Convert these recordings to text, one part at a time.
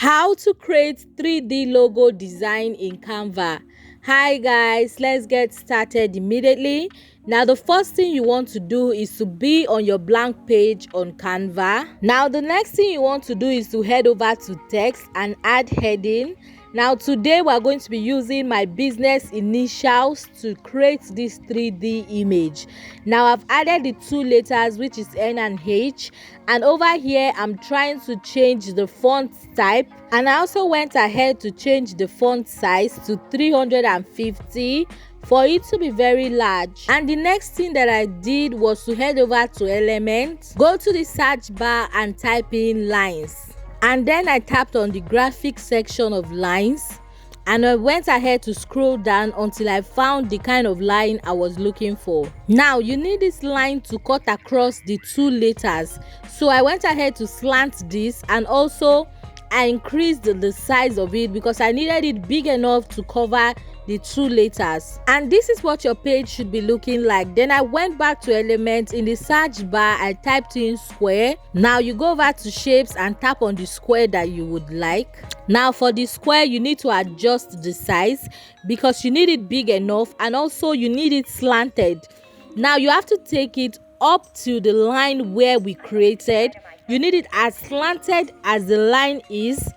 How to create 3D logo design in Canva. Hi guys, let's get started immediately. Now the first thing you want to do is to be on your blank page on Canva. Now the next thing you want to do is to head over to text and add heading. Now today we are going to be using my business initials to create this 3D image. Now I've added the two letters, which is N and H, and over here I'm trying to change the font type, and I also went ahead to change the font size to 350 for it to be very large. And the next thing that I did was to head over to Elements, go to the search bar and type in lines. And then I tapped on the graphic section of lines, and I went ahead to scroll down until I found the kind of line I was looking for. Now you need this line to cut across the two letters, so I went ahead to slant this, and also I increased the size of it because I needed it big enough to cover the two letters. And this is what your page should be looking like. Then I went back to Elements. In the search bar I typed in square. Now you go over to shapes and tap on the square that you would like. Now for the square you need to adjust the size because you need it big enough, and also you need it slanted. Now you have to take it up to the line where we created. You need it as slanted as the line is,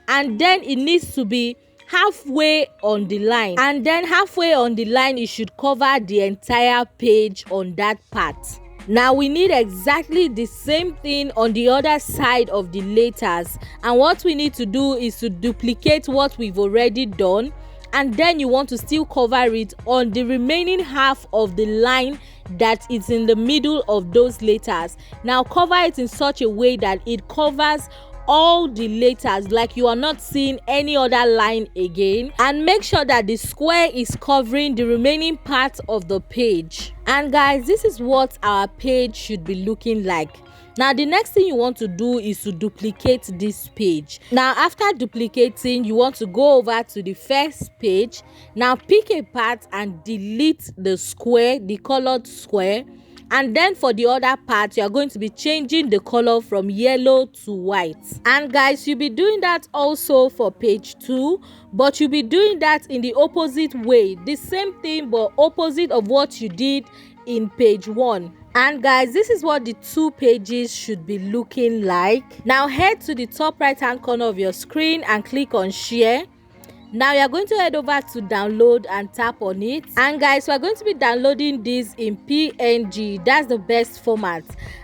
and then it needs to be halfway on the line, and then halfway on the line it should cover the entire page on that part. Now we need exactly the same thing on the other side of the letters, and what we need to do is to duplicate what we've already done, and then you want to still cover it on the remaining half of the line that is in the middle of those letters. Now cover it in such a way that it covers all the letters, like you are not seeing any other line again, and make sure that the square is covering the remaining part of the page. And guys, this is what our page should be looking like. Now the next thing you want to do is to duplicate this page. Now after duplicating, you want to go over to the first page. Now pick a part and delete the square, the colored square. And then for the other part, you are going to be changing the color from yellow to white. And guys, you'll be doing that also for page 2, but you'll be doing that in the opposite way. The same thing, but opposite of what you did in page 1. And guys, this is what the two pages should be looking like. Now head to the top right hand corner of your screen and click on share. Now you are going to head over to download and tap on it. And guys, we are going to be downloading this in PNG. That's the best format.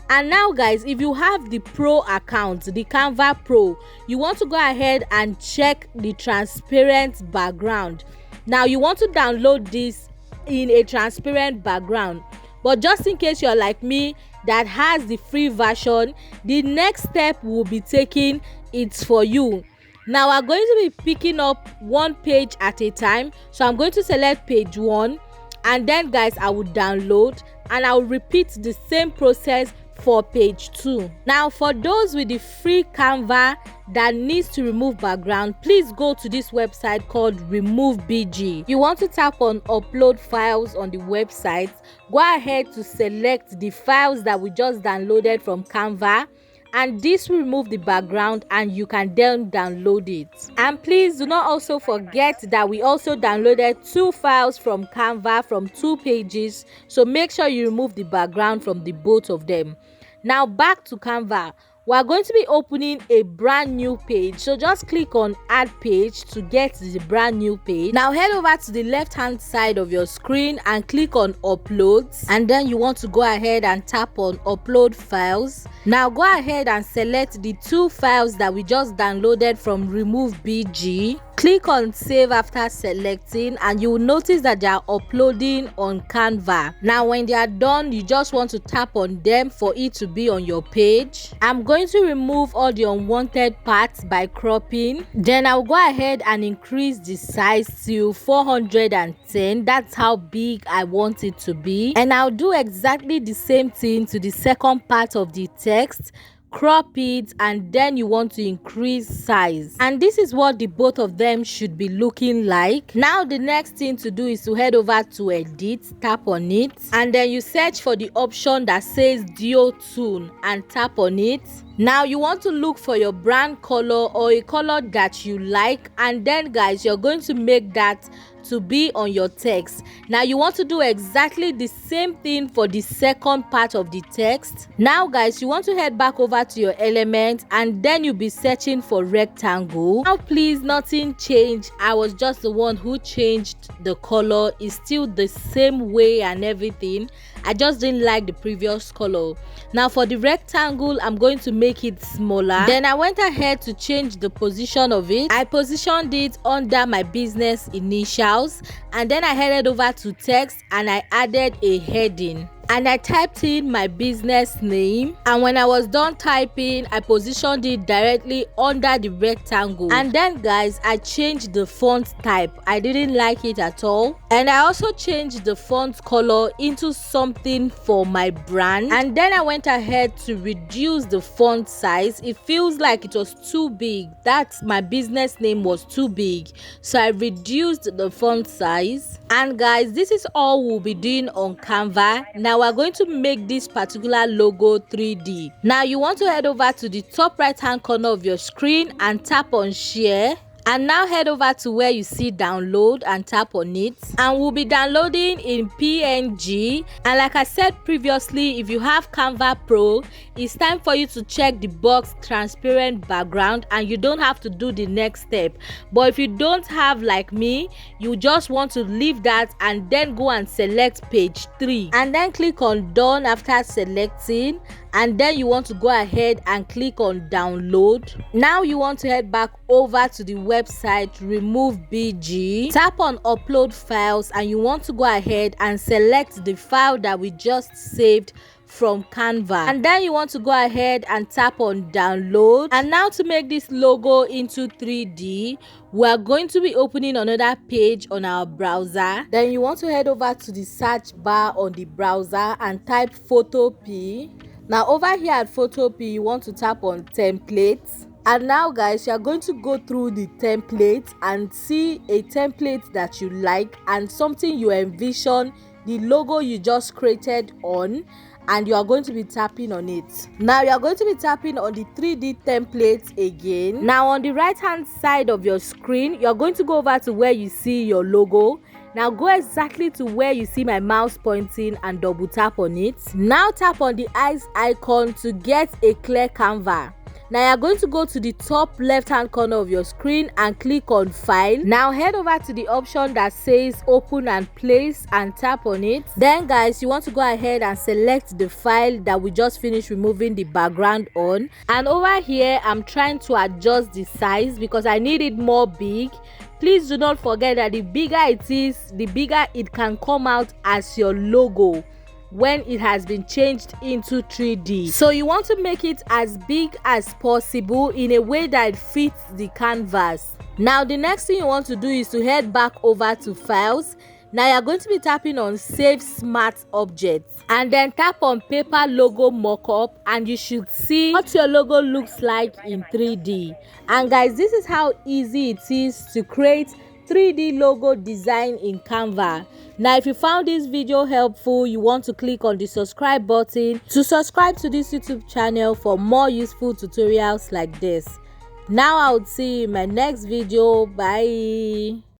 And now guys, if you have the pro account, the Canva Pro, you want to go ahead and check the transparent background. Now you want to download this in a transparent background, but just in case you're like me that has the free version, the next step will be taking it's for you. Now we're going to be picking up one page at a time, so I'm going to select page 1, and then guys I will download, and I'll repeat the same process for page 2. Now for those with the free Canva that needs to remove background, please go to this website called Remove BG. You want to tap on upload files on the website. Go ahead to select the files that we just downloaded from Canva, and this will remove the background, and you can then download it. And please do not also forget that we also downloaded 2 files from Canva from 2 pages, so make sure you remove the background from the both of them. Now back to Canva. We are going to be opening a brand new page, so just click on add page to get the brand new page. Now head over to the left hand side of your screen and click on uploads, and then you want to go ahead and tap on upload files. Now go ahead and select the 2 files that we just downloaded from Remove BG. Click on save after selecting, and you will notice that they are uploading on Canva. Now when they are done, you just want to tap on them for it to be on your page. I'm going to remove all the unwanted parts by cropping. Then I'll go ahead and increase the size to 410. That's how big I want it to be. And I'll do exactly the same thing to the second part of the text. Crop it, and then you want to increase size, and this is what the both of them should be looking like. Now the next thing to do is to head over to edit, tap on it, and then you search for the option that says Duo Tune and tap on it. Now you want to look for your brand color or a color that you like, and then guys, you're going to make that to be on your text. Now you want to do exactly the same thing for the second part of the text. Now guys, you want to head back over to your element, and then you'll be searching for rectangle. Now please, nothing changed. I was just the one who changed the color. It's still the same way and everything. I just didn't like the previous color. Now for the rectangle, I'm going to make it smaller. Then I went ahead to change the position of it. I positioned it under my business initials, and then I headed over to text and I added a heading. And I typed in my business name, and when I was done typing, I positioned it directly under the rectangle. And then guys, I changed the font type. I didn't like it at all, and I also changed the font color into something for my brand. And then I went ahead to reduce the font size. It feels like it was too big. That my business name was too big, so I reduced the font size. And guys, this is all we'll be doing on Canva. Now we're going to make this particular logo 3D. Now you want to head over to the top right hand corner of your screen and tap on share. And now head over to where you see download and tap on it, and we'll be downloading in PNG. And like I said previously, if you have Canva Pro, it's time for you to check the box transparent background, and you don't have to do the next step. But if you don't have, like me, you just want to leave that and then go and select page 3 and then click on done after selecting, and then you want to go ahead and click on download. Now you want to head back over to the website, remove BG, tap on upload files, and you want to go ahead and select the file that we just saved from Canva, and then you want to go ahead and tap on download. And now to make this logo into 3D, we are going to be opening another page on our browser. Then you want to head over to the search bar on the browser and type Photopea. Now over here at Photopea, you want to tap on templates. And now guys, you are going to go through the templates and see a template that you like and something you envision the logo you just created on, and you are going to be tapping on it. Now you are going to be tapping on the 3D template again. Now on the right hand side of your screen, you are going to go over to where you see your logo. Now go exactly to where you see my mouse pointing and double tap on it. Now tap on the eyes icon to get a clear Canva. Now you are going to go to the top left hand corner of your screen and click on file. Now head over to the option that says open and place and tap on it. Then guys, you want to go ahead and select the file that we just finished removing the background on. And over here, I'm trying to adjust the size because I need it more big. Please do not forget that the bigger it is, the bigger it can come out as your logo when it has been changed into 3D. So you want to make it as big as possible in a way that it fits the canvas. Now the next thing you want to do is to head back over to files. Now you're going to be tapping on save smart objects, and then tap on paper logo mockup, and you should see what your logo looks like in 3D. And guys, this is how easy it is to create 3D logo design in Canva. Now if you found this video helpful, you want to click on the subscribe button to subscribe to this YouTube channel for more useful tutorials like this. Now I will see you in my next video. Bye.